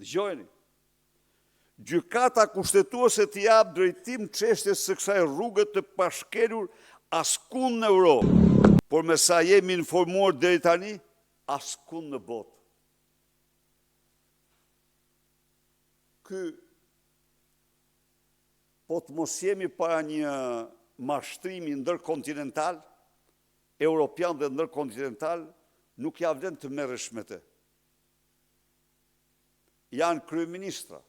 Dëgjojeni. Gjykata kushtetuese të jap drejtim çështjes së kësaj rruge të pashkelur askund në Europë, por me sa jemi informuar deri tani, askund në botë. Ky po të mos jemi para një mashtrimi ndërkontinental, europian dhe ndërkontinental, nuk ja vlen të merresh me të. Janë kryeministra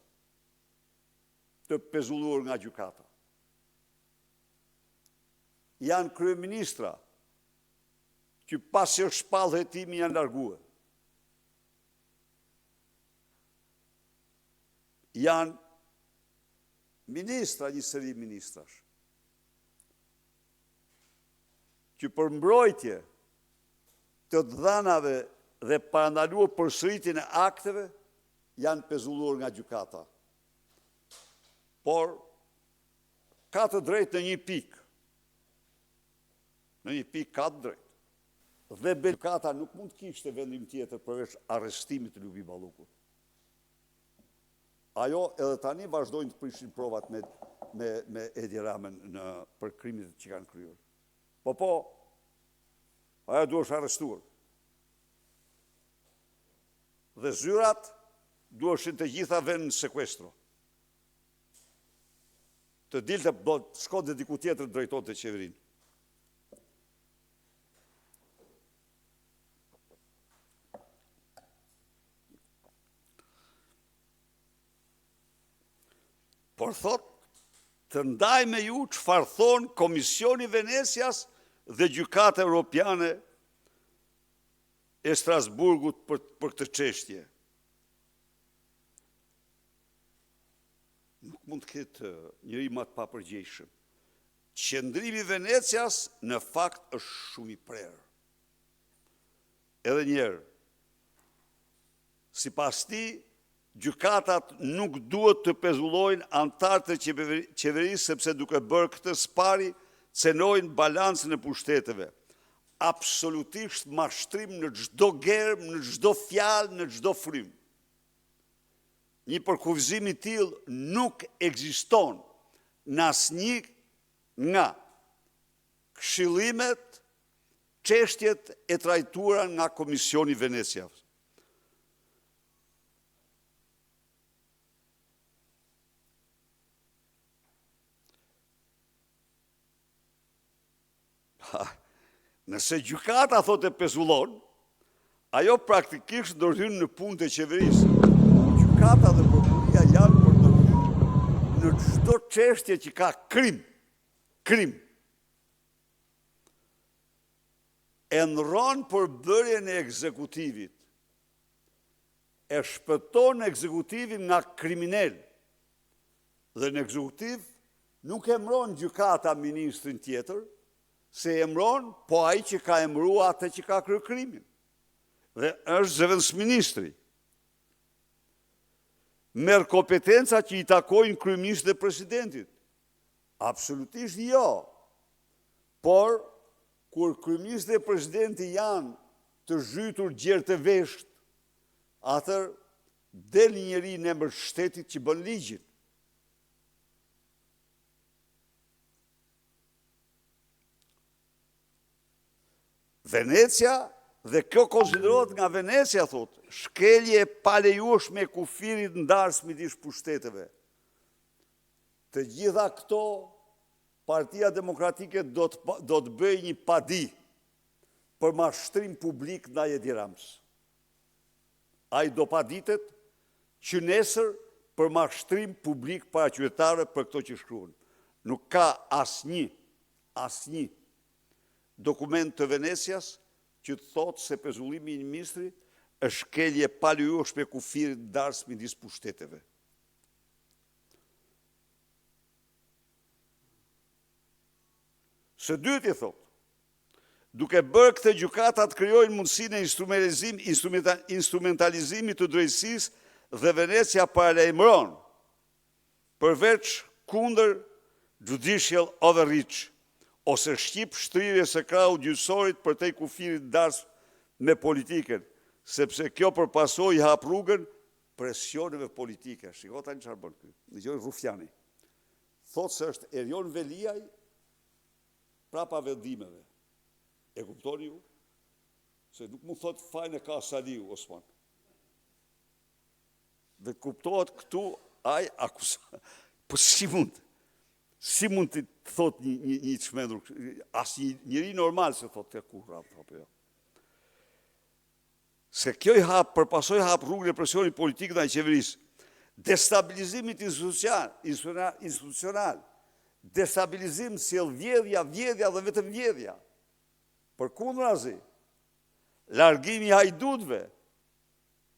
të pezulluar nga gjykata. Janë kryeministra që pasi është shpallë hetimi janë larguar. Janë ministra, një seri ministrash, që për mbrojtje të dhënave dhe parandaluar përsëritjen e akteve, janë pezulluar nga gjykata. Por, ka të drejtë në një pikë. Në një pikë ka të drejtë. Dhe gjykata nuk mund të kishte vendim tjetër përveç arrestimit të Lubi Ballukut. Ajo edhe tani vazhdojnë të prishin provat me Edi Ramën për krimit që kanë kryer. Po, ajo duhet arrestuar. Dhe zyrat duheshin të gjitha vënë në sekuestro. Të dilte do të shkonte diku tjetër drejtonte qeverinë. Por thot, të ndaj me ju çfarë thon Komisioni Venecias dhe Gjykata Europiane e Strasburgut për këtë çështje. Nuk mund të ketë njëri më të papërgjegjshëm. Qëndrimi i Venecias në fakt është shumë i prerë. Edhe njerë, sipas tij, gjykatat nuk duhet të pezullojnë antarët e qeverisë sepse duke bërë këtë spari cenojnë balancën e pushteteve. Absolutisht mashtrim në çdo germ, në çdo fjalë, në çdo frym. Një përkufizim i tillë nuk ekziston në asnjë nga këshillimet, çështjet e trajtuara nga Komisioni Venecias. Nëse gjykata thotë e pezullon, ajo praktikisht do hyn në punë të qeverisë. Gjykata dhe prokuroria janë për të hyrë në çdo çështje që ka krim. E ndron përbërjen e ekzekutivit. E shpëton ekzekutivin nga kriminal. Dhe në ekzekutiv nuk e mbron gjykata ministrin tjetër, se emron, po ai që ka emruar atë që ka kryer krimin. Dhe është zëvendësministri. Merr kompetenca që i takojnë kryeministrit dhe presidentit. Absolutisht jo. Por, kur kryeministri dhe presidenti janë të zhytur gjerë të vesht, atër del njëri në emër shtetit që bën ligjin. Venecia, dhe kjo konsiderohet nga Venecia, thot, shkelje e palejueshme e kufirit ndarës midis pushteteve. Të gjitha këto, Partia Demokratike do të bëjë një padi për mashtrim publik ndaj Edi Ramës. Ai do paditet që nesër për mashtrim publik para qytetarëve për këto që shkruan. Nuk ka asnjë dokument të Venecias që të thotë se pezullimi i një ministri është shkelje palejueshme e kufirit ndarës midis pushteteve. Së dyti, thot, duke bërë këtë gjykatat krijojnë mundësinë e instrumentalizimit të drejtësisë dhe Venecia paralajmëron përveç kundër judicial overreach ose shqip shtrirje së krahut gjyqësorit për te kufirit ndarës me politiken, sepse kjo përpasoj hap rrugën presioneve politike. Shiko tani çfarë bën ky. Dëgjoj Rufjani. Thotë se është Erion Veliaj prapa vendimeve. E kuptoni ju? Se nuk mu thot fajnë e ka Saliu, Osman. Dhe kuptohet këtu aj akusa. Po si mund? Si mund të thot një çmendur, as njëri normal se thot të kurra. Se kjo i hap, përpasoj hap rrugën e presionit politik dhe i qeverisë. Destabilizimit institucional, destabilizim sjell vjedhja dhe vetëm vjedhja. Përkundrazi, largimi i hajdutëve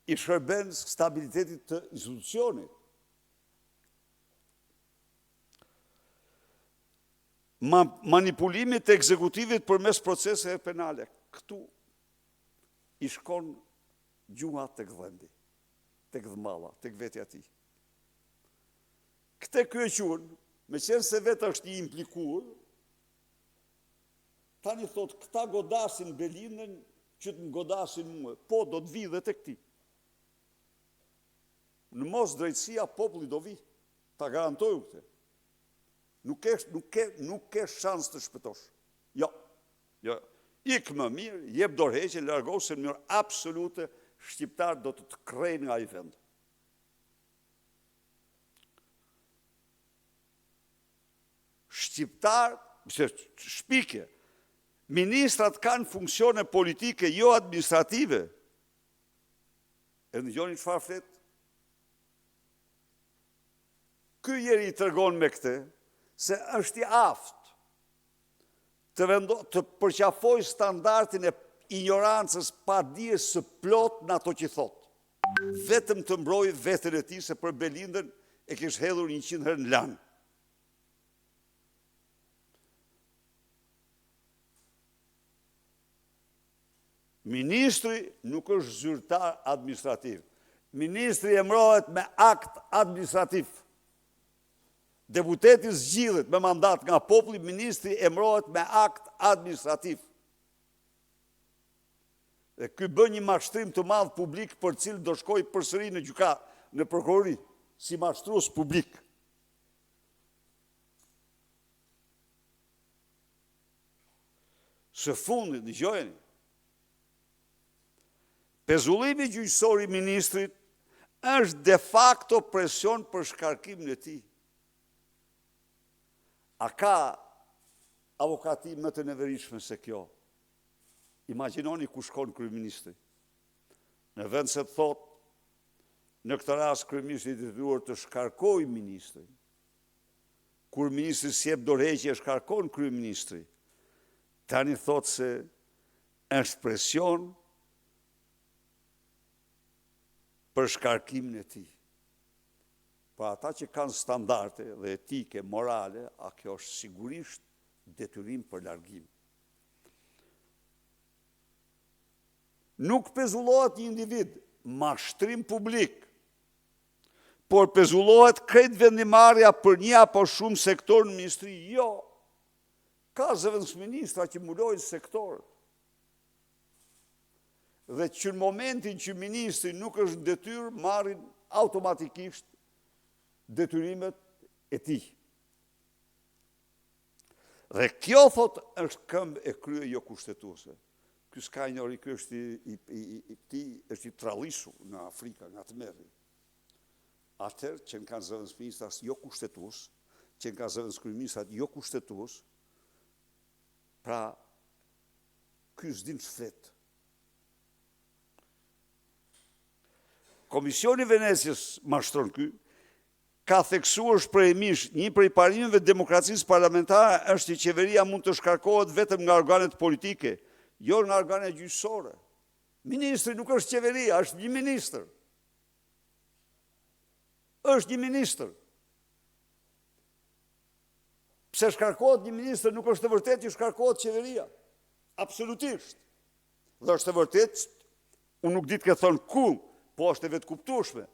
i shërben stabilitetit të institucionit. Manipulimit të ekzekutivit përmes proceseve penale. Këtu i shkon gjuha tek vendi, tek dhmalla, tek vetja ti. Këte kërëqun, me qenë se vetë është i implikuar, tani thot, këta godasin Belindën, që të më godasin mua. Po, do të vi dhe të këti. Në mos drejtësia, populli do vi. Ta garantoju këte. Nuk ke shans të shpëtosh. Jo. Ik më mirë, jep dorëheqje, largohu se në mënyrë absolute shqiptar do të krejnë nga i vend. Shqiptar, shpike, ministrat kanë funksione politike, jo administrative. E në gjoni çfarë flet? Ky jeri i tregon me këte, se është i aftë të përqafoj standardin e ignorancës pa dijes së plot në ato që thot. Vetëm të mbroj vetën e ti se për Belindën e kish hedhur 100 herë në lanë. Ministri nuk është zyrtar administrativ. Ministri emërohet me akt administrativ. Deputeti zgjidhet me mandat nga populli, ministri emërohet me akt administrativ. Dhe ky bën një mashtrim të madh publik për cilë do shkoj përsëri në gjykat, në prokurori, si mashtrues publik. Së fundit, dëgjojeni, pezullimi gjyqësor i ministrit është de facto presion për shkarkimin e tij. A ka avokati më të neveritshme se kjo? Imagjinoni ku shkon kryeministri. Në vend se të thot, në këtë rast kryeministri i detyruar të shkarkojë ministrin. Kur ministri sjep dorëheqje shkarkon kryeministri. Tani thot se është presion për shkarkimin e tij. Pra ata që kanë standarde dhe etike, morale, a kjo është sigurisht detyrim për largim. Nuk pezullohet një individ, mashtrim publik, por pezullohet krejt vendimarrja për një apo shumë sektor në ministri. Jo, ka zëvendësministra që mbulojnë sektorët. Dhe që në momentin që ministri nuk është në detyrë, marrin automatikisht detyrimet e tij. Dhe kjo, thot, është këmbë e krye jo kushtetuese. Ky s'ka njëri, ky është i trallisur në Afrika, nga të merri. Atëherë që në kanë zëvendësministrat jo kushtetues, që në kanë zëvendësministrat jo kushtetues, pra ky s'din ç'flet. Komisioni Venecias mashtron ky, ka theksuar shprehimisht një prej parimeve të demokracisë parlamentare është që qeveria mund të shkarkohet vetëm nga organet politike, jo nga organet gjyqësore. Ministri nuk është qeveria, është një ministër. Është një ministër. Pse shkarkohet një ministër nuk është të vërtet që shkarkohet qeveria. Absolutisht. Dhe është të vërtet, unë nuk ditë këtë thonë ku, po është e vetë kuptueshme.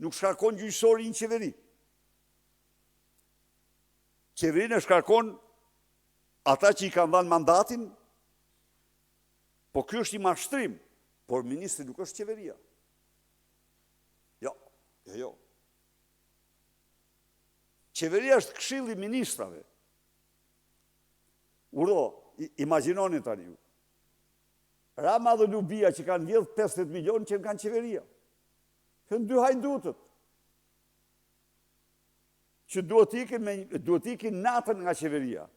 Nuk shkarkon gjyqësori një qeveri. Qeverinë e shkarkon ata që i kanë dhënë mandatin, po ky është një mashtrim, por ministri nuk është qeveria. qeveria është këshilli i ministrave. Uro, imagjinoni tani ju. Rama dhe Lubia që kanë vjedh 50 milion që kanë qeveria. Kënë dy hajdutët. Që duhet ikin natën nga qeveria.